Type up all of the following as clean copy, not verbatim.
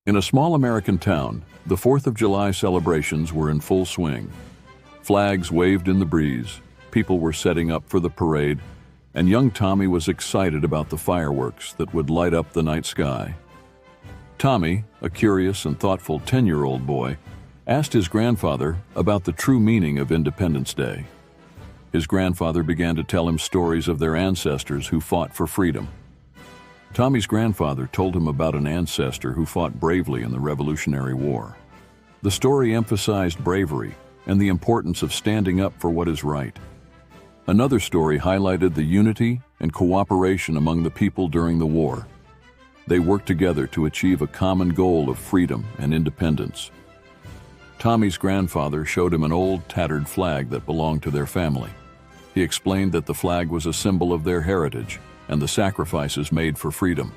In a small American town, the 4th of July celebrations were in full swing. Flags waved in the breeze, people were setting up for the parade, and young Tommy was excited about the fireworks that would light up the night sky. Tommy, a curious and thoughtful 10-year-old boy, asked his grandfather about the true meaning of Independence Day. His grandfather began to tell him stories of their ancestors who fought for freedom. Tommy's grandfather told him about an ancestor who fought bravely in the Revolutionary War. The story emphasized bravery and the importance of standing up for what is right. Another story highlighted the unity and cooperation among the people during the war. They worked together to achieve a common goal of freedom and independence. Tommy's grandfather showed him an old, tattered flag that belonged to their family. He explained that the flag was a symbol of their heritage and the sacrifices made for freedom.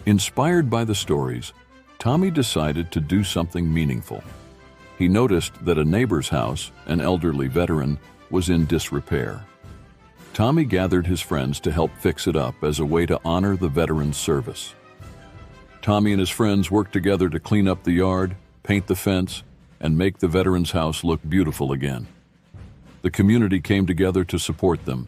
Inspired by the stories, Tommy decided to do something meaningful. He noticed that a neighbor's house, an elderly veteran, was in disrepair. Tommy gathered his friends to help fix it up as a way to honor the veteran's service. Tommy and his friends worked together to clean up the yard, paint the fence, and make the veteran's house look beautiful again. The community came together to support them.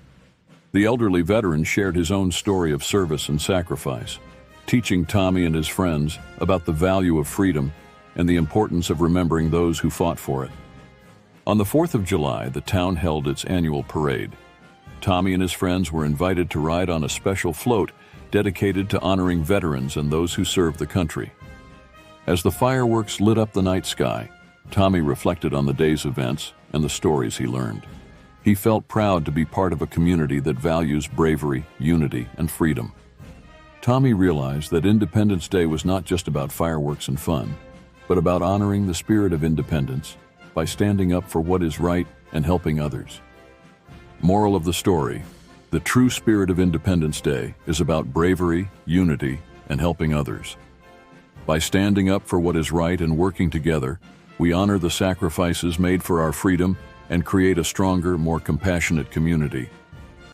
The elderly veteran shared his own story of service and sacrifice, teaching Tommy and his friends about the value of freedom and the importance of remembering those who fought for it. On the 4th of July, the town held its annual parade. Tommy and his friends were invited to ride on a special float dedicated to honoring veterans and those who served the country. As the fireworks lit up the night sky, Tommy reflected on the day's events and the stories he learned. He felt proud to be part of a community that values bravery, unity, and freedom. Tommy realized that Independence Day was not just about fireworks and fun, but about honoring the spirit of independence by standing up for what is right and helping others. Moral of the story: the true spirit of Independence Day is about bravery, unity, and helping others. By standing up for what is right and working together, we honor the sacrifices made for our freedom and create a stronger, more compassionate community.